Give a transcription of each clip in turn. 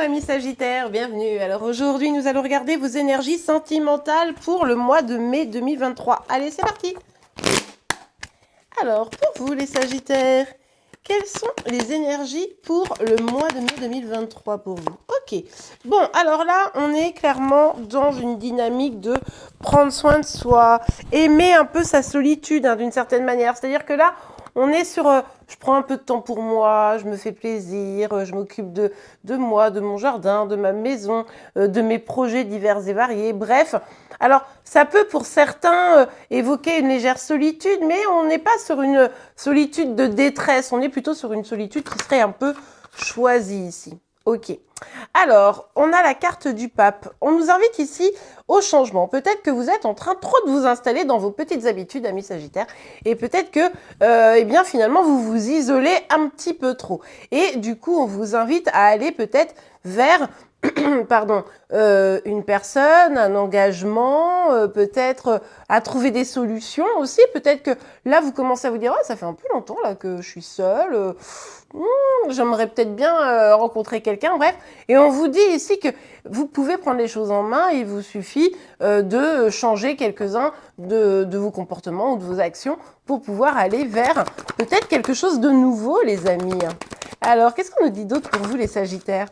amis Sagittaires, bienvenue. Alors aujourd'hui, nous allons regarder vos énergies sentimentales pour le mois de mai 2023. Allez, c'est parti. Alors, pour vous les Sagittaires, quelles sont les énergies pour le mois de mai 2023 pour vous? Ok. Bon, alors là, on est clairement dans une dynamique de prendre soin de soi, aimer un peu sa solitude d'une certaine manière. C'est-à-dire que là, on est sur, je prends un peu de temps pour moi, je me fais plaisir, je m'occupe de moi, de mon jardin, de ma maison, de mes projets divers et variés, bref. Alors, ça peut pour certains évoquer une légère solitude, mais on n'est pas sur une solitude de détresse, on est plutôt sur une solitude qui serait un peu choisie ici. Ok. Alors, on a la carte du pape. On nous invite ici au changement. Peut-être que vous êtes en train trop de vous installer dans vos petites habitudes, amis Sagittaires, et peut-être que, eh bien, finalement, vous vous isolez un petit peu trop. Et du coup, on vous invite à aller peut-être vers pardon, une personne, un engagement, peut-être à trouver des solutions aussi. Peut-être que là, vous commencez à vous dire, oh, ça fait un peu longtemps là que je suis seule, j'aimerais peut-être bien rencontrer quelqu'un, bref. Et on vous dit ici que vous pouvez prendre les choses en main, il vous suffit de changer quelques-uns de vos comportements ou de vos actions pour pouvoir aller vers peut-être quelque chose de nouveau, les amis. Alors, qu'est-ce qu'on nous dit d'autre pour vous, les Sagittaires?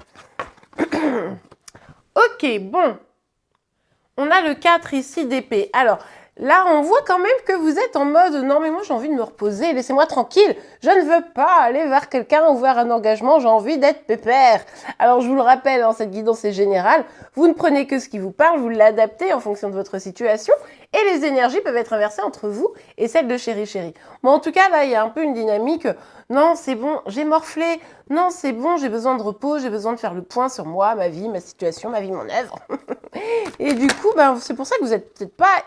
Ok, bon. On a le 4 ici d'épée. Alors, là, on voit quand même que vous êtes en mode « Non, mais moi, j'ai envie de me reposer, laissez-moi tranquille. Je ne veux pas aller vers quelqu'un ou vers un engagement, j'ai envie d'être pépère. » Alors, je vous le rappelle, cette guidance est générale. Vous ne prenez que ce qui vous parle, vous l'adaptez en fonction de votre situation et les énergies peuvent être inversées entre vous et celles de chéri. Bon, en tout cas, là, il y a un peu une dynamique « Non, c'est bon, j'ai morflé. Non, c'est bon, j'ai besoin de repos, j'ai besoin de faire le point sur moi, ma vie, ma situation, ma vie, mon œuvre. » Et du coup, c'est pour ça que vous n'êtes peut-être pas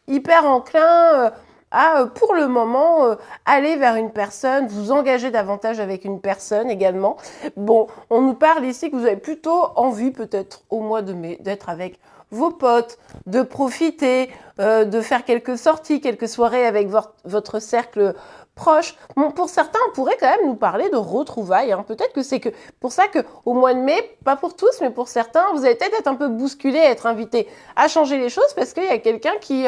hyper enclin à, pour le moment, aller vers une personne, vous engager davantage avec une personne également. Bon, on nous parle ici que vous avez plutôt envie, peut-être au mois de mai, d'être avec vos potes, de profiter, de faire quelques sorties, quelques soirées avec votre cercle proche. Bon, pour certains, on pourrait quand même nous parler de retrouvailles. Peut-être que c'est que pour ça qu'au mois de mai, pas pour tous, mais pour certains, vous allez peut-être être un peu bousculé, être invité à changer les choses parce qu'il y a quelqu'un qui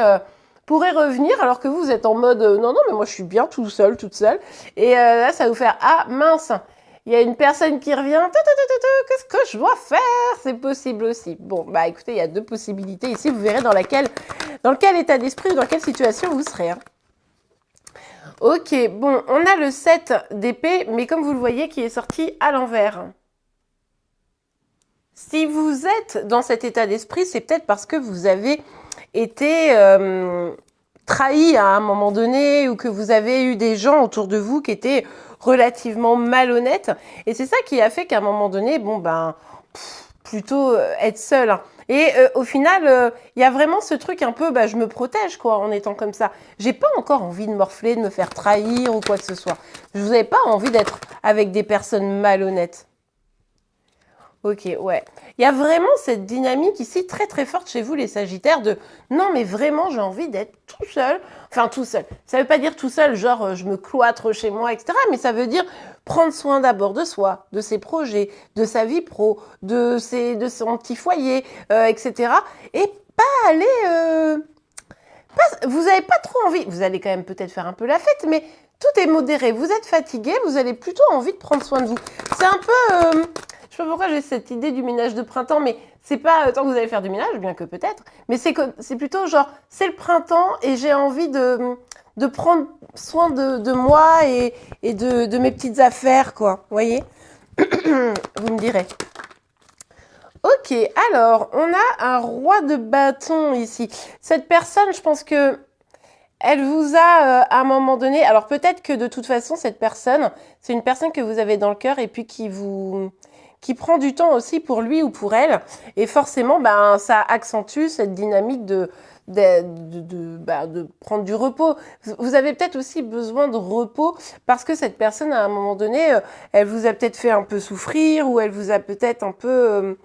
pourrait revenir alors que vous êtes en mode non, mais moi je suis bien tout seul, toute seule. Et là, ça va vous faire ah mince, il y a une personne qui revient, qu'est-ce que je dois faire? C'est possible aussi. Bon, écoutez, il y a deux possibilités ici, vous verrez dans quel état d'esprit ou dans quelle situation vous serez. Ok, bon, on a le 7 d'épée, mais comme vous le voyez, qui est sorti à l'envers. Si vous êtes dans cet état d'esprit, c'est peut-être parce que vous avez été trahi à un moment donné ou que vous avez eu des gens autour de vous qui étaient relativement malhonnêtes. Et c'est ça qui a fait qu'à un moment donné, plutôt être seul. Et au final, il y a vraiment ce truc un peu, je me protège quoi, en étant comme ça. J'ai pas encore envie de morfler, de me faire trahir ou quoi que ce soit. Je vous avais pas envie d'être avec des personnes malhonnêtes. Ok, ouais. Il y a vraiment cette dynamique ici très très forte chez vous les Sagittaires de non mais vraiment j'ai envie d'être tout seul. Enfin tout seul. Ça veut pas dire tout seul genre je me cloître chez moi etc. Mais ça veut dire prendre soin d'abord de soi, de ses projets, de sa vie pro, de son petit foyer, etc. Et pas aller... vous n'avez pas trop envie. Vous allez quand même peut-être faire un peu la fête, mais tout est modéré. Vous êtes fatigué, vous avez plutôt envie de prendre soin de vous. C'est un peu... je sais pas pourquoi j'ai cette idée du ménage de printemps, mais c'est pas tant que vous allez faire du ménage, bien que peut-être, mais c'est plutôt genre, c'est le printemps et j'ai envie de prendre soin de moi et de mes petites affaires, quoi. Vous voyez? Vous me direz. Ok, alors, on a un roi de bâton ici. Cette personne, je pense que elle vous a, à un moment donné... Alors, peut-être que de toute façon, cette personne, c'est une personne que vous avez dans le cœur et puis qui prend du temps aussi pour lui ou pour elle. Et forcément, ça accentue cette dynamique de prendre du repos. Vous avez peut-être aussi besoin de repos parce que cette personne, à un moment donné, elle vous a peut-être fait un peu souffrir ou elle vous a peut-être un peu...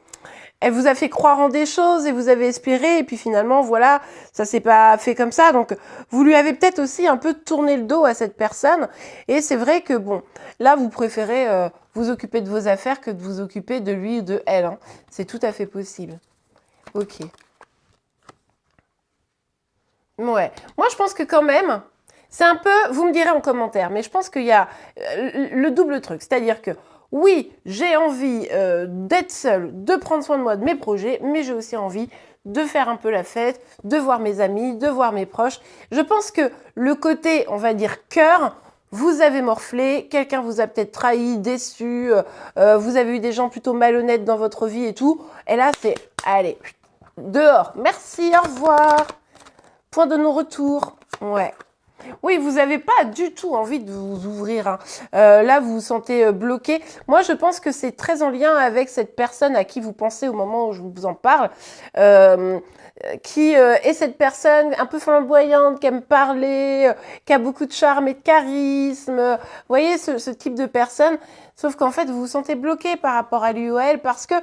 elle vous a fait croire en des choses et vous avez espéré, et puis finalement, voilà, ça s'est pas fait comme ça. Donc, vous lui avez peut-être aussi un peu tourné le dos à cette personne. Et c'est vrai que, bon, là, vous préférez vous occuper de vos affaires que de vous occuper de lui ou de elle. Hein. C'est tout à fait possible. Ok. Ouais. Moi, je pense que quand même, c'est un peu, vous me direz en commentaire, mais je pense qu'il y a le double truc. C'est-à-dire que, oui, j'ai envie d'être seule, de prendre soin de moi, de mes projets, mais j'ai aussi envie de faire un peu la fête, de voir mes amis, de voir mes proches. Je pense que le côté, on va dire, cœur, vous avez morflé, quelqu'un vous a peut-être trahi, déçu, vous avez eu des gens plutôt malhonnêtes dans votre vie et tout. Et là, c'est, allez, dehors. Merci, au revoir. Point de non-retour. Ouais. Oui, vous n'avez pas du tout envie de vous ouvrir. Hein. Là, vous vous sentez bloqué. Moi, je pense que c'est très en lien avec cette personne à qui vous pensez au moment où je vous en parle. Qui est cette personne un peu flamboyante, qui aime parler, qui a beaucoup de charme et de charisme. Vous voyez, ce type de personne. Sauf qu'en fait, vous vous sentez bloqué par rapport à lui ou elle parce que,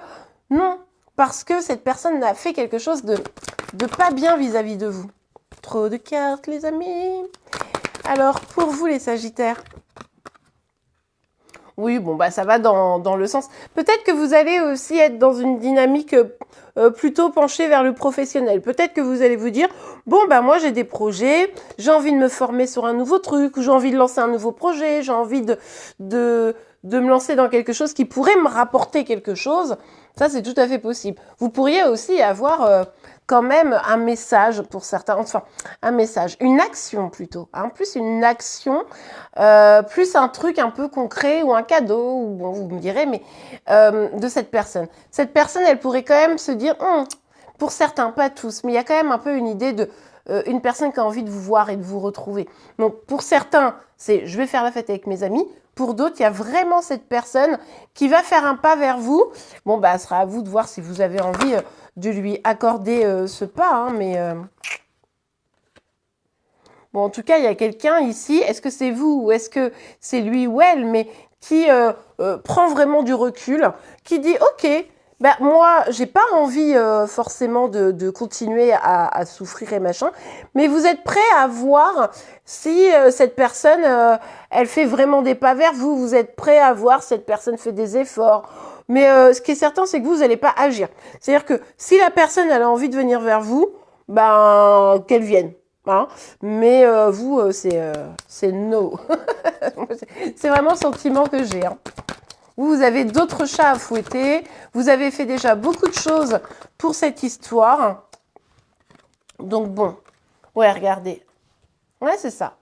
non, parce que cette personne a fait quelque chose de pas bien vis-à-vis de vous. Trop de cartes, les amis. Alors, pour vous, les Sagittaires. Oui, bon, bah ça va dans le sens. Peut-être que vous allez aussi être dans une dynamique plutôt penchée vers le professionnel. Peut-être que vous allez vous dire, bon, bah moi j'ai des projets, j'ai envie de me former sur un nouveau truc, ou j'ai envie de lancer un nouveau projet, j'ai envie de me lancer dans quelque chose qui pourrait me rapporter quelque chose. Ça, c'est tout à fait possible. Vous pourriez aussi avoir quand même un message pour certains, enfin, un message, une action plutôt, hein, plus une action, plus un truc un peu concret ou un cadeau, ou bon, vous me direz, mais de cette personne. Cette personne, elle pourrait quand même se dire, pour certains, pas tous, mais il y a quand même un peu une idée de une personne qui a envie de vous voir et de vous retrouver. Donc, pour certains, c'est je vais faire la fête avec mes amis. Pour d'autres, il y a vraiment cette personne qui va faire un pas vers vous. Bon, bah, ce sera à vous de voir si vous avez envie de lui accorder ce pas. Hein, mais bon, en tout cas, il y a quelqu'un ici. Est-ce que c'est vous ou est-ce que c'est lui ou elle, mais qui prend vraiment du recul, qui dit, ok, ben, moi, j'ai pas envie forcément de continuer à souffrir et machin, mais vous êtes prêt à voir si cette personne, elle fait vraiment des pas vers vous, vous êtes prêt à voir si cette personne fait des efforts. Mais ce qui est certain, c'est que vous n'allez pas agir. C'est-à-dire que si la personne, elle a envie de venir vers vous, ben, qu'elle vienne. Hein, mais vous, c'est no. C'est vraiment le sentiment que j'ai. Hein. Vous avez d'autres chats à fouetter. Vous avez fait déjà beaucoup de choses pour cette histoire. Donc bon, ouais, regardez. Ouais, c'est ça.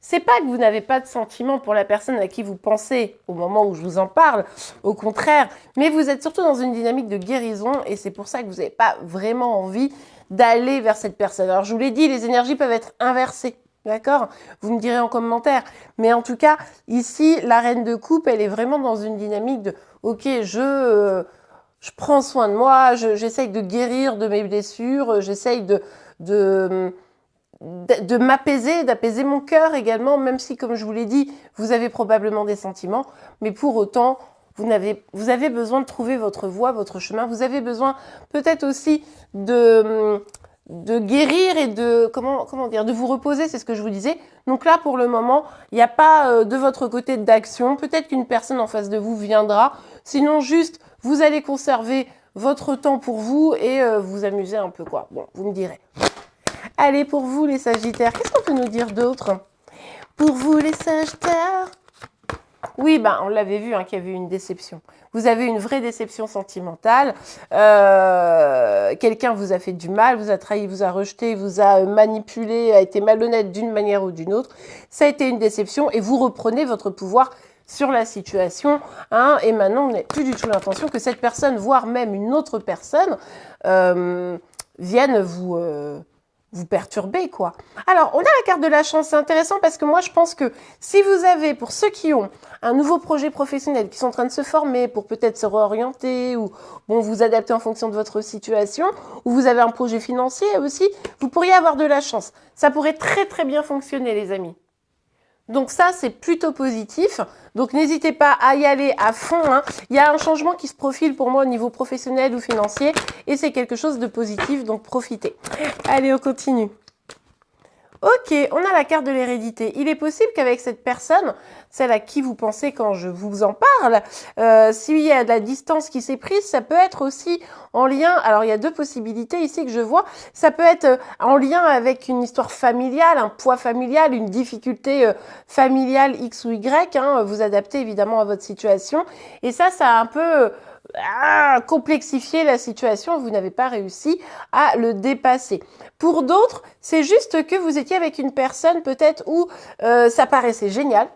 C'est pas que vous n'avez pas de sentiment pour la personne à qui vous pensez au moment où je vous en parle, au contraire, mais vous êtes surtout dans une dynamique de guérison et c'est pour ça que vous n'avez pas vraiment envie d'aller vers cette personne. Alors je vous l'ai dit, les énergies peuvent être inversées. D'accord? Vous me direz en commentaire. Mais en tout cas, ici, la reine de coupe, elle est vraiment dans une dynamique de « Ok, je prends soin de moi, j'essaye de guérir de mes blessures, j'essaye de m'apaiser, d'apaiser mon cœur également, même si, comme je vous l'ai dit, vous avez probablement des sentiments. Mais pour autant, vous avez besoin de trouver votre voie, votre chemin. Vous avez besoin peut-être aussi de guérir et comment dire, de vous reposer, c'est ce que je vous disais. Donc là, pour le moment, il n'y a pas de votre côté d'action. Peut-être qu'une personne en face de vous viendra. Sinon, juste, vous allez conserver votre temps pour vous et vous amuser un peu, quoi. Bon, vous me direz. Allez, pour vous, les Sagittaires, qu'est-ce qu'on peut nous dire d'autre? Pour vous, les Sagittaires? Oui, ben, on l'avait vu, hein, qu'il y avait eu une déception. Vous avez une vraie déception sentimentale. Quelqu'un vous a fait du mal, vous a trahi, vous a rejeté, vous a manipulé, a été malhonnête d'une manière ou d'une autre. Ça a été une déception et vous reprenez votre pouvoir sur la situation. Hein, et maintenant, on n'a plus du tout l'intention que cette personne, voire même une autre personne, vienne vous perturber, quoi. Alors, on a la carte de la chance, c'est intéressant parce que moi, je pense que si vous avez, pour ceux qui ont un nouveau projet professionnel, qui sont en train de se former pour peut-être se réorienter ou bon, vous adapter en fonction de votre situation, ou vous avez un projet financier aussi, vous pourriez avoir de la chance. Ça pourrait très, très bien fonctionner, les amis. Donc ça, c'est plutôt positif. Donc n'hésitez pas à y aller à fond, hein. Il y a un changement qui se profile pour moi au niveau professionnel ou financier et c'est quelque chose de positif, donc profitez. Allez, on continue. Ok, on a la carte de l'hérédité. Il est possible qu'avec cette personne, celle à qui vous pensez quand je vous en parle, s'il y a de la distance qui s'est prise, ça peut être aussi en lien, alors il y a deux possibilités ici que je vois, ça peut être en lien avec une histoire familiale, un poids familial, une difficulté familiale X ou Y, hein, vous adaptez évidemment à votre situation, et ça a un peu complexifié la situation, vous n'avez pas réussi à le dépasser. Pour d'autres, c'est juste que vous étiez avec une personne peut-être où ça paraissait génial.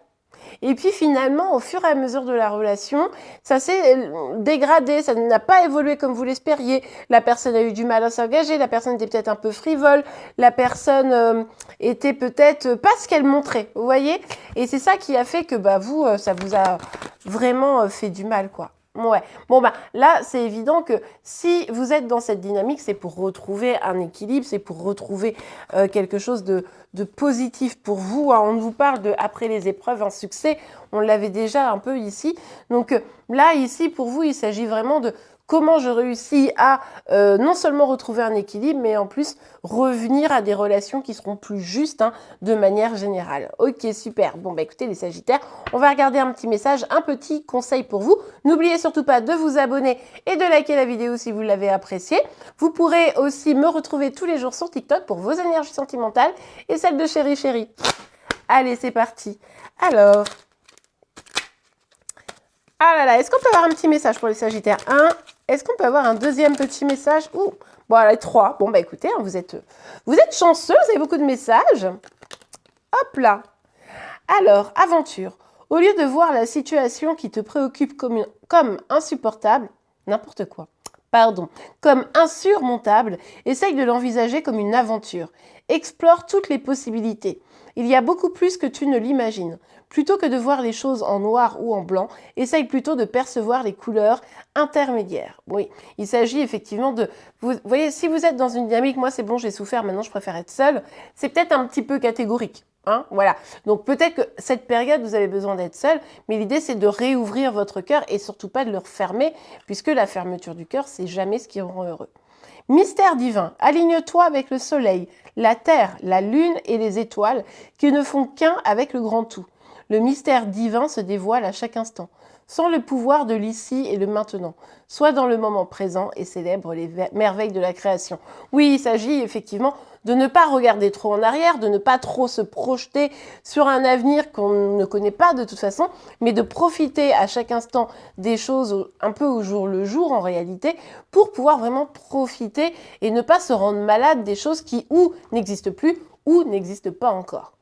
Et puis finalement, au fur et à mesure de la relation, ça s'est dégradé, ça n'a pas évolué comme vous l'espériez. La personne a eu du mal à s'engager, la personne était peut-être un peu frivole, la personne était peut-être pas ce qu'elle montrait, vous voyez? Et c'est ça qui a fait que vous, ça vous a vraiment fait du mal, quoi. Ouais. Bon, là, c'est évident que si vous êtes dans cette dynamique, c'est pour retrouver un équilibre, c'est pour retrouver quelque chose de positif pour vous, hein. On vous parle de, après les épreuves, un succès. On l'avait déjà un peu ici. Donc là, ici, pour vous, il s'agit vraiment de comment je réussis à non seulement retrouver un équilibre, mais en plus revenir à des relations qui seront plus justes, hein, de manière générale. Ok, super. Bon, écoutez les Sagittaires, on va regarder un petit message, un petit conseil pour vous. N'oubliez surtout pas de vous abonner et de liker la vidéo si vous l'avez appréciée. Vous pourrez aussi me retrouver tous les jours sur TikTok pour vos énergies sentimentales et celles de Chéri Chéri. Allez, c'est parti. Alors, ah là là, est-ce qu'on peut avoir un petit message pour les Sagittaires? Est-ce qu'on peut avoir un deuxième petit message? Ouh, bon, allez, 3. Bon, écoutez, hein, vous êtes chanceux, vous avez beaucoup de messages. Hop là. Alors, aventure. Au lieu de voir la situation qui te préoccupe comme insupportable, n'importe quoi, pardon, comme insurmontable, essaye de l'envisager comme une aventure. Explore toutes les possibilités. Il y a beaucoup plus que tu ne l'imagines. Plutôt que de voir les choses en noir ou en blanc, essaye plutôt de percevoir les couleurs intermédiaires. Oui, il s'agit effectivement de... Vous voyez, si vous êtes dans une dynamique, moi c'est bon, j'ai souffert, maintenant je préfère être seule, c'est peut-être un petit peu catégorique. Hein, voilà. Donc peut-être que cette période, vous avez besoin d'être seul, mais l'idée c'est de réouvrir votre cœur et surtout pas de le refermer, puisque la fermeture du cœur, c'est jamais ce qui rend heureux. Mystère divin, aligne-toi avec le soleil, la terre, la lune et les étoiles qui ne font qu'un avec le grand tout. Le mystère divin se dévoile à chaque instant, sans le pouvoir de l'ici et le maintenant. Sois dans le moment présent et célèbre les merveilles de la création. Oui, il s'agit effectivement de ne pas regarder trop en arrière, de ne pas trop se projeter sur un avenir qu'on ne connaît pas de toute façon, mais de profiter à chaque instant des choses un peu au jour le jour en réalité, pour pouvoir vraiment profiter et ne pas se rendre malade des choses qui ou n'existent plus ou n'existent pas encore.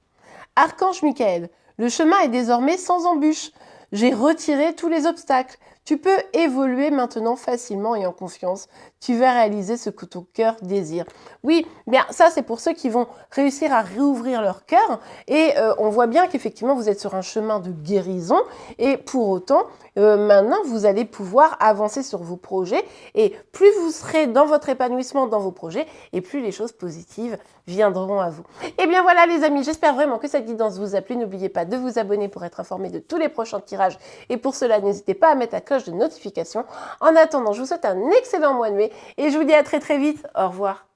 Archange Michael, le chemin est désormais sans embûches. J'ai retiré tous les obstacles. Tu peux évoluer maintenant facilement et en confiance. Tu vas réaliser ce que ton cœur désire. Oui, bien ça c'est pour ceux qui vont réussir à réouvrir leur cœur. Et on voit bien qu'effectivement vous êtes sur un chemin de guérison. Et pour autant, maintenant vous allez pouvoir avancer sur vos projets. Et plus vous serez dans votre épanouissement dans vos projets, et plus les choses positives viendront à vous. Et bien voilà les amis, j'espère vraiment que cette guidance vous a plu. N'oubliez pas de vous abonner pour être informé de tous les prochains tirages. Et pour cela, n'hésitez pas à mettre la cloche de notification. En attendant, je vous souhaite un excellent mois de mai et je vous dis à très très vite. Au revoir.